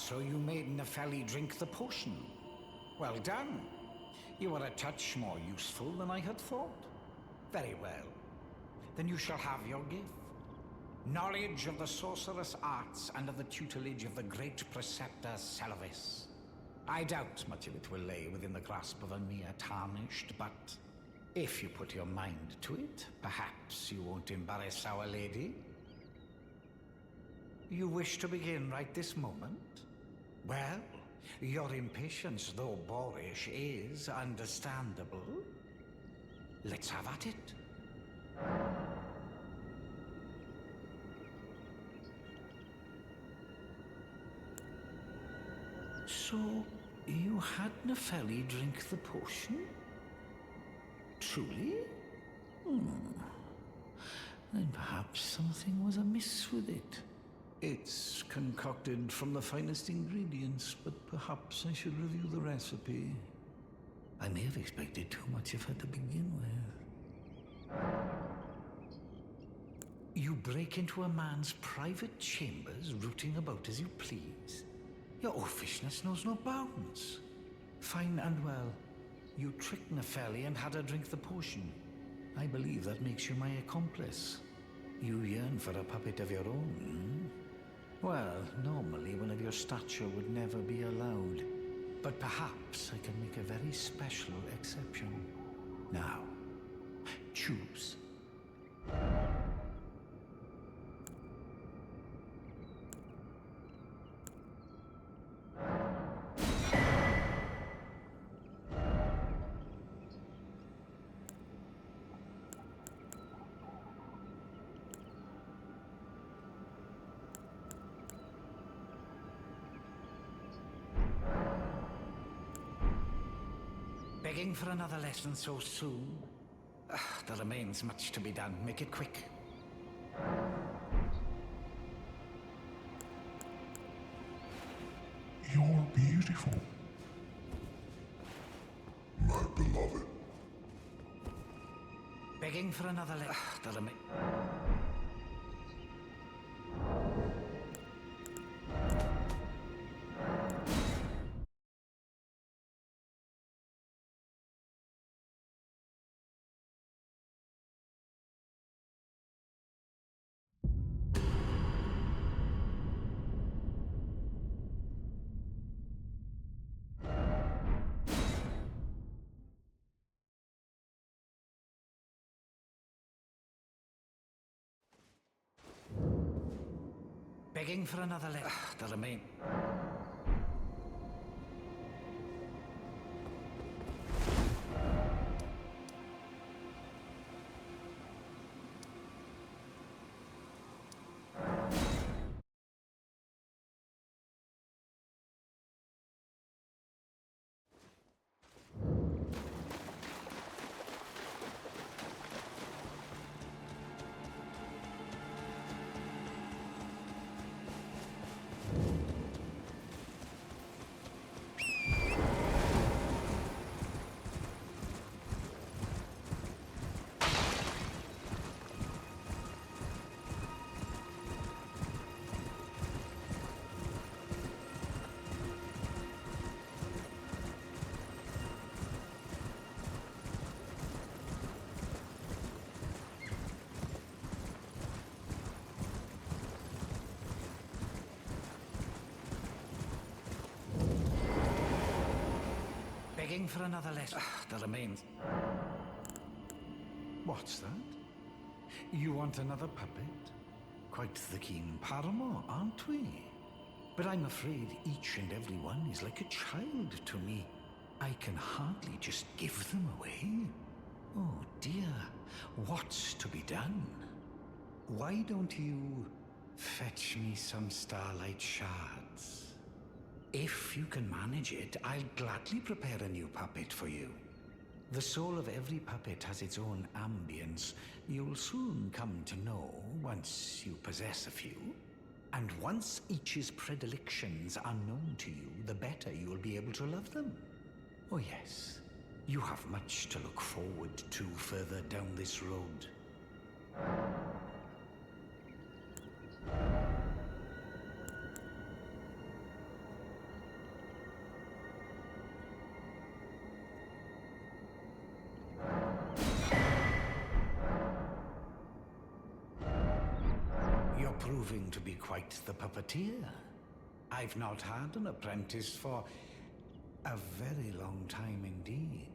so you made Nepheli drink the potion. Well done. You are a touch more useful than I had thought. Very well. Then you shall have your gift. Knowledge of the sorcerous arts under the tutelage of the great preceptor Selvis. I doubt much of it will lay within the grasp of a mere tarnished, but if you put your mind to it, perhaps you won't embarrass our lady. You wish to begin right this moment? Well, your impatience, though boorish, is understandable. Let's have at it. So, you had Nepheli drink the potion? Truly? Then perhaps something was amiss with it. It's concocted from the finest ingredients, but perhaps I should review the recipe. I may have expected too much of her to begin with. You break into a man's private chambers, rooting about as you please. Your oafishness knows no bounds. Fine and well. You tricked Nepheli and had her drink the potion. I believe that makes you my accomplice. You yearn for a puppet of your own, Well, normally one of your stature would never be allowed. But perhaps I can make a very special exception. Now, choose. Begging for another lesson so soon? There remains much to be done. Make it quick. You're beautiful, my beloved. Begging for another lesson. Begging for another lesson. Begging for another lesson. There remains. What's that? You want another puppet? Quite the keen paramour, aren't we? But I'm afraid each and every one is like a child to me. I can hardly just give them away. Oh dear, what's to be done? Why don't you fetch me some starlight shards? If you can manage it, I'll gladly prepare a new puppet for you. The soul of every puppet has its own ambience. You'll soon come to know once you possess a few. And once each's predilections are known to you, the better you will be able to love them. Oh yes, you have much to look forward to further down this road. proving to be quite the puppeteer. I've not had an apprentice for a very long time indeed.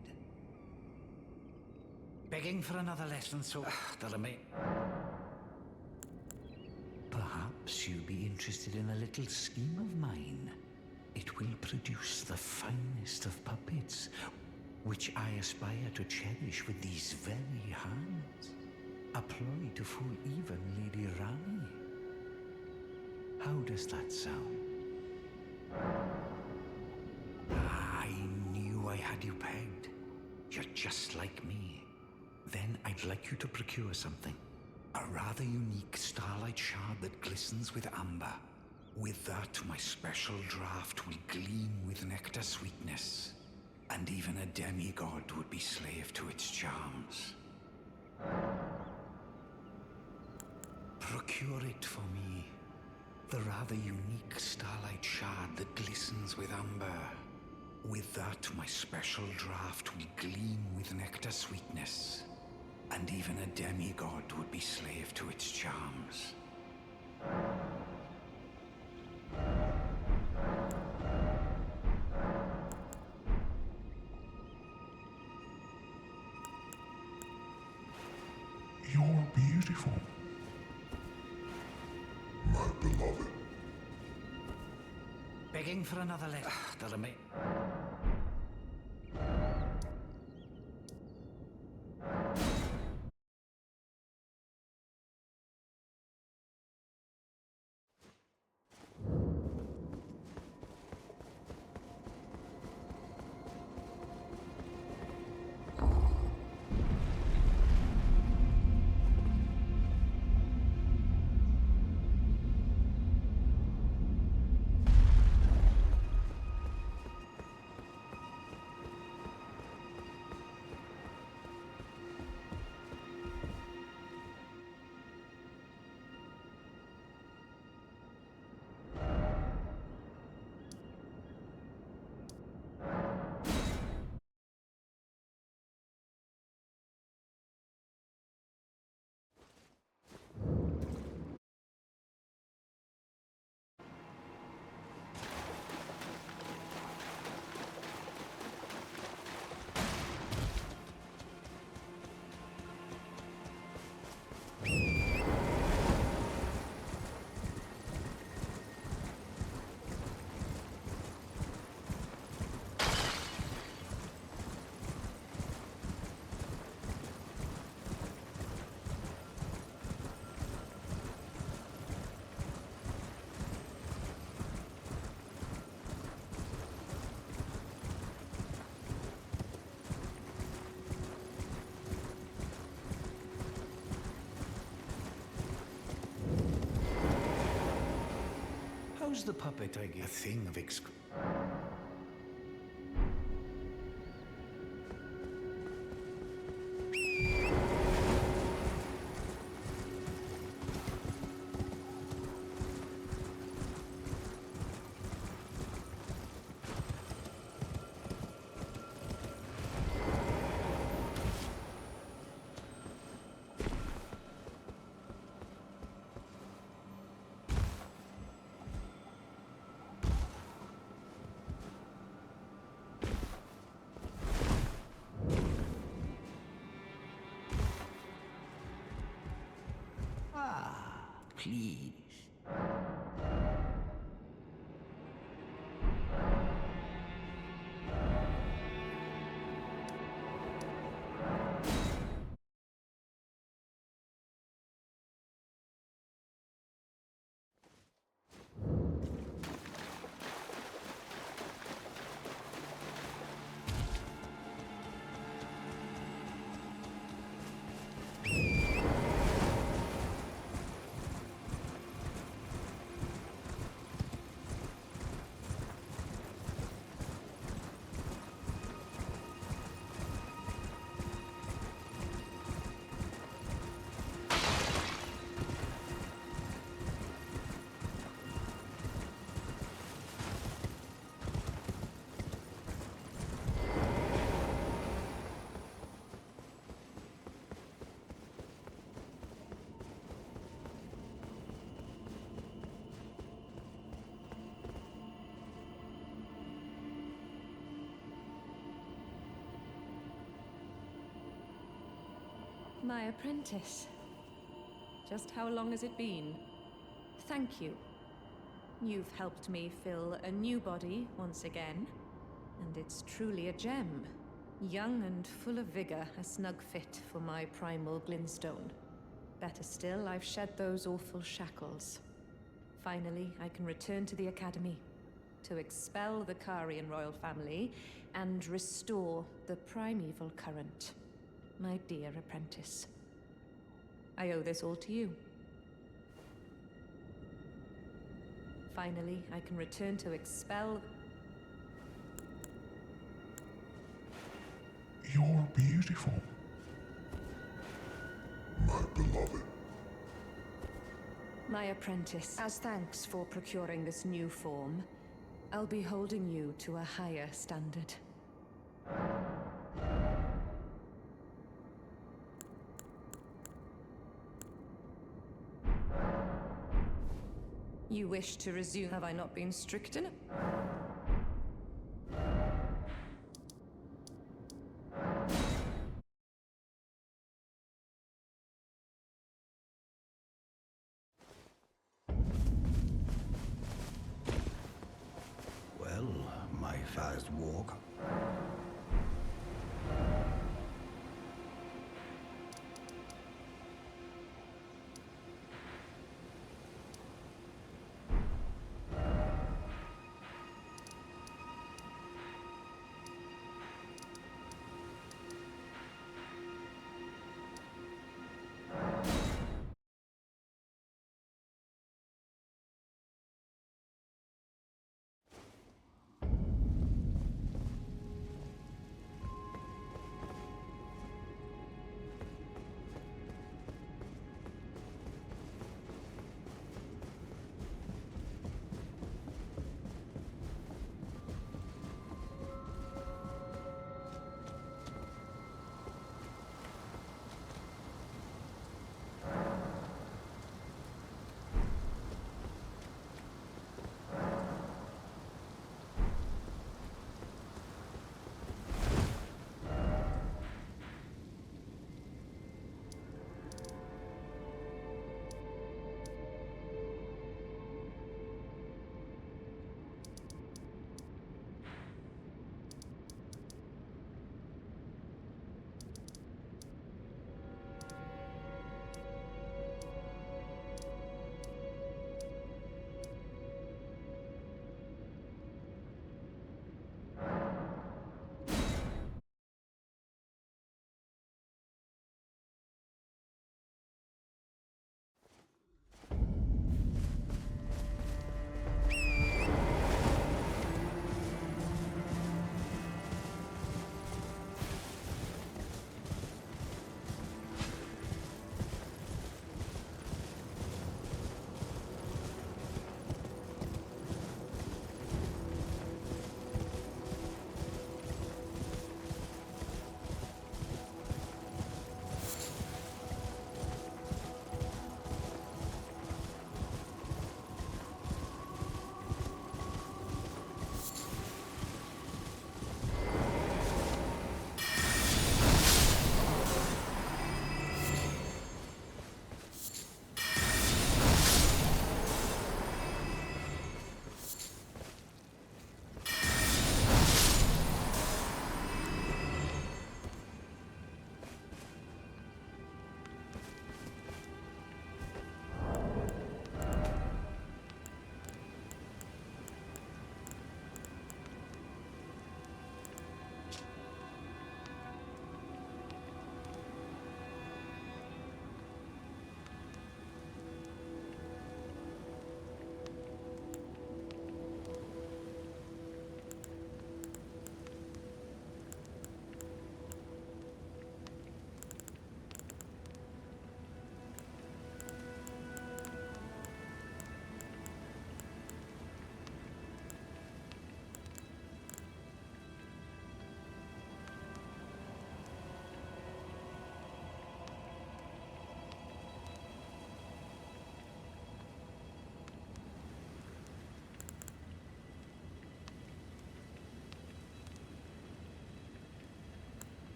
Begging for another lesson so that I may... Perhaps you'd be interested in a little scheme of mine. It will produce the finest of puppets, which I aspire to cherish with these very hands. A ploy to fool even Lady Ranni. How does that sound? I knew I had you pegged. You're just like me. Then I'd like you to procure something. A rather unique starlight shard that glistens with amber. With that, my special draught will gleam with nectar sweetness. And even a demigod would be slave to its charms. Procure it for me. The rather unique starlight shard that glistens with amber. With that, my special draught will gleam with nectar sweetness. And even a demigod would be slave to its charms. You're beautiful. My beloved. Begging for another letter that I may... How's the puppet I get? A thing of please. My apprentice. Just how long has it been? Thank you. You've helped me fill a new body once again, and it's truly a gem. Young and full of vigor, a snug fit for my primal glintstone. Better still, I've shed those awful shackles. Finally, I can return to the Academy, to expel the Karian royal family and restore the primeval current. My dear apprentice. I owe this all to you. Finally, I can return to expel... You're beautiful. My beloved. My apprentice, as thanks for procuring this new form, I'll be holding you to a higher standard. You wish to resume? Have I not been strict enough? Well, my fast walk.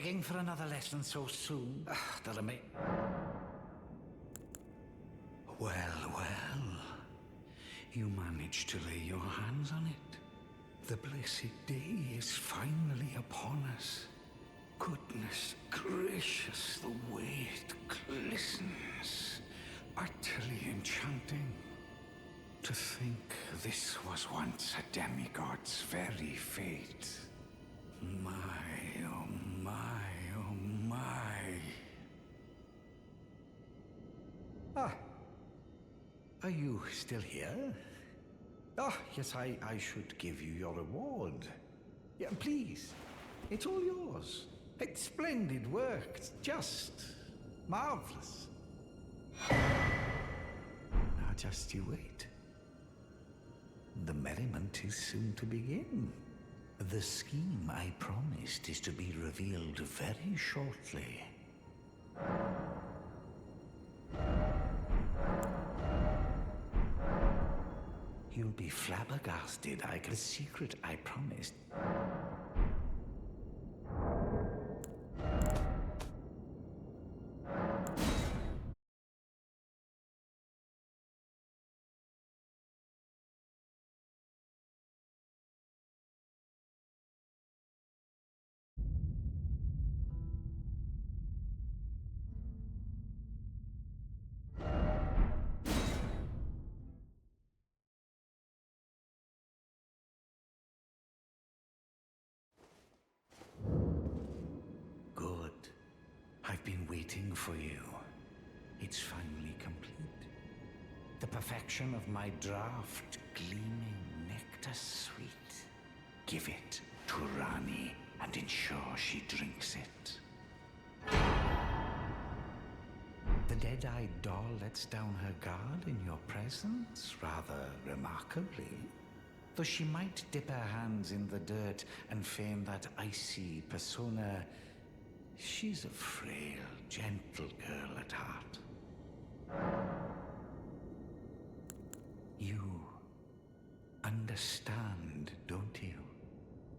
begging for another lesson so soon. That I may... Well, well. You managed to lay your hands on it. The blessed day is finally upon us. Goodness gracious, the way it glistens. Utterly enchanting. To think this was once a demigod's very fate. My, oh my, oh my. Ah. Are you still here? Ah, yes, I should give you your reward. Yeah, please. It's all yours. It's splendid work. It's just marvelous. Now just you wait. The merriment is soon to begin. The scheme I promised is to be revealed very shortly. You'll be flabbergasted. The secret I promised. Good. I've been waiting for you. It's finally complete. The perfection of my draught, gleaming nectar sweet. Give it to Ranni and ensure she drinks it. The dead-eyed doll lets down her guard in your presence, rather remarkably. Though she might dip her hands in the dirt and feign that icy persona, she's a frail, gentle girl at heart. You understand, don't you?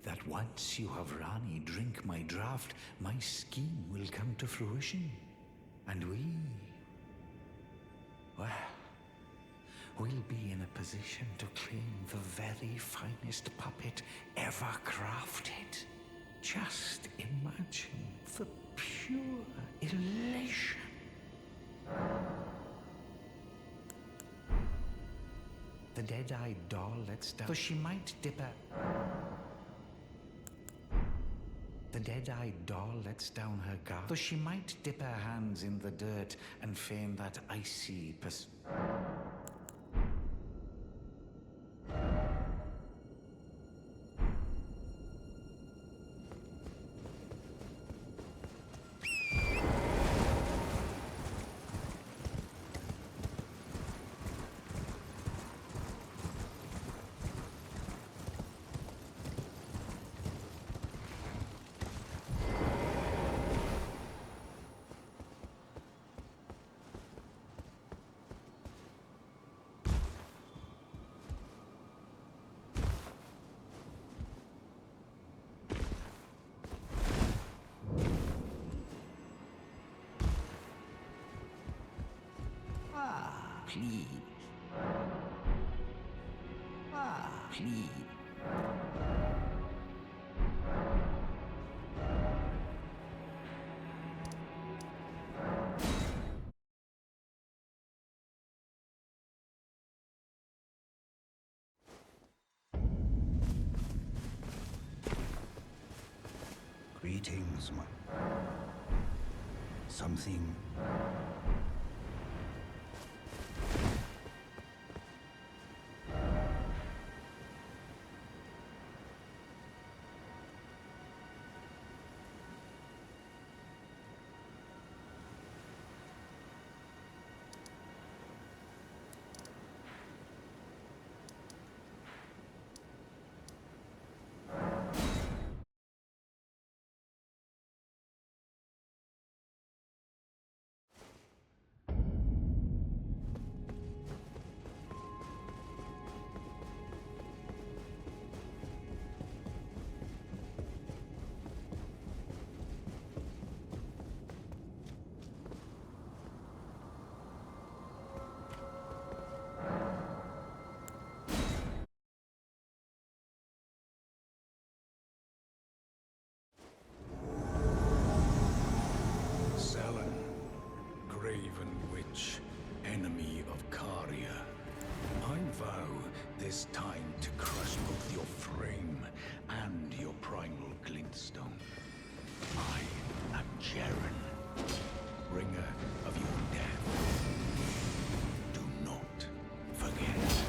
That once you have Ranni drink my draught, my scheme will come to fruition. And well, we'll be in a position to claim the very finest puppet ever crafted. Just imagine the pure elation. The dead-eyed doll lets down... Though she might dip her... The dead-eyed doll lets down her guard. Though she might dip her hands in the dirt and feign that icy Please. Please. Greetings, my... Something... witch, enemy of Caria. I vow this time to crush both your frame and your primal glintstone. I am Jerren, bringer of your death. Do not forget.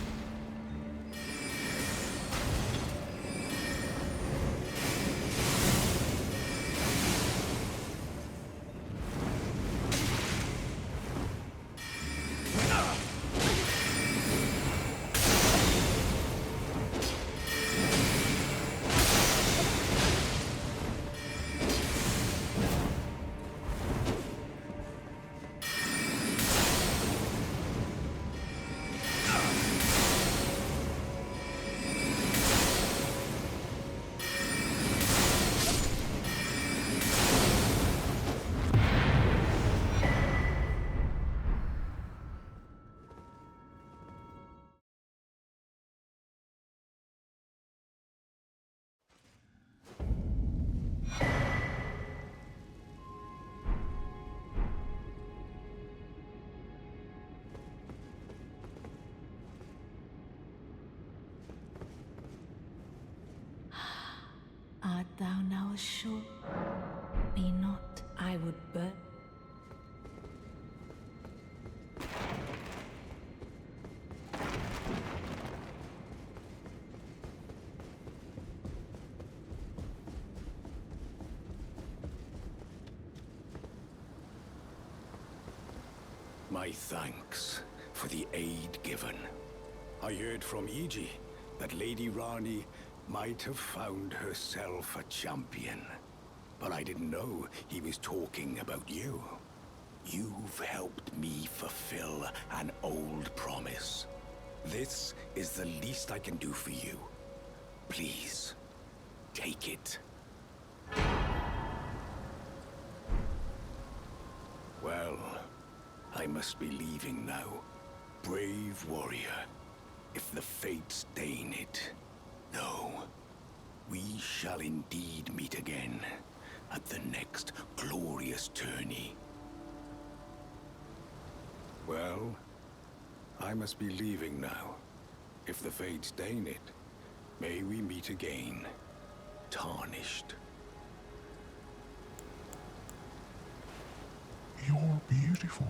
Art thou now assured? Be not, I would burn. My thanks for the aid given. I heard from Iji that Lady Ranni might have found herself a champion. But I didn't know he was talking about you. You've helped me fulfill an old promise. This is the least I can do for you. Please, take it. Well, I must be leaving now. Brave warrior, if the fates deign it. No, we shall indeed meet again at the next glorious tourney. Well, I must be leaving now. If the fates deign it, may we meet again, tarnished. You're beautiful.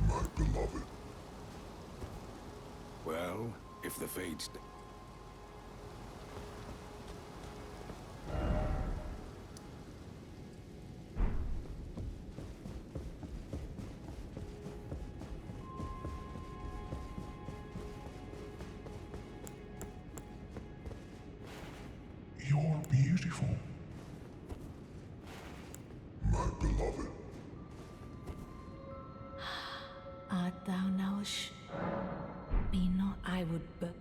My beloved. Well, if the fates... You're beautiful. My beloved. Art thou now assured? Be not, I would burn.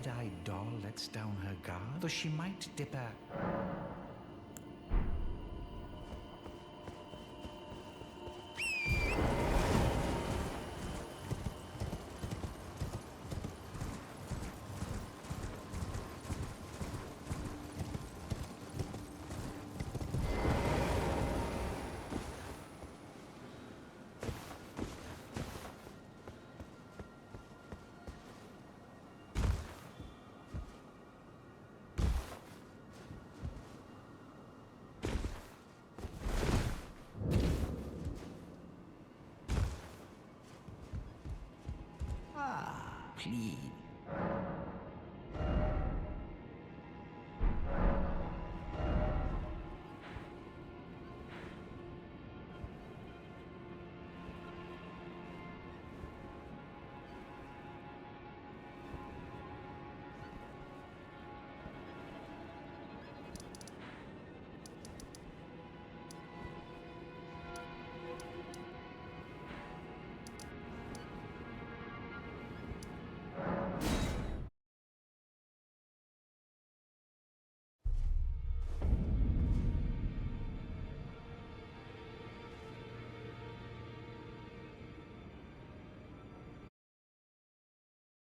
red-eyed doll lets down her guard, though she might dip her... Please.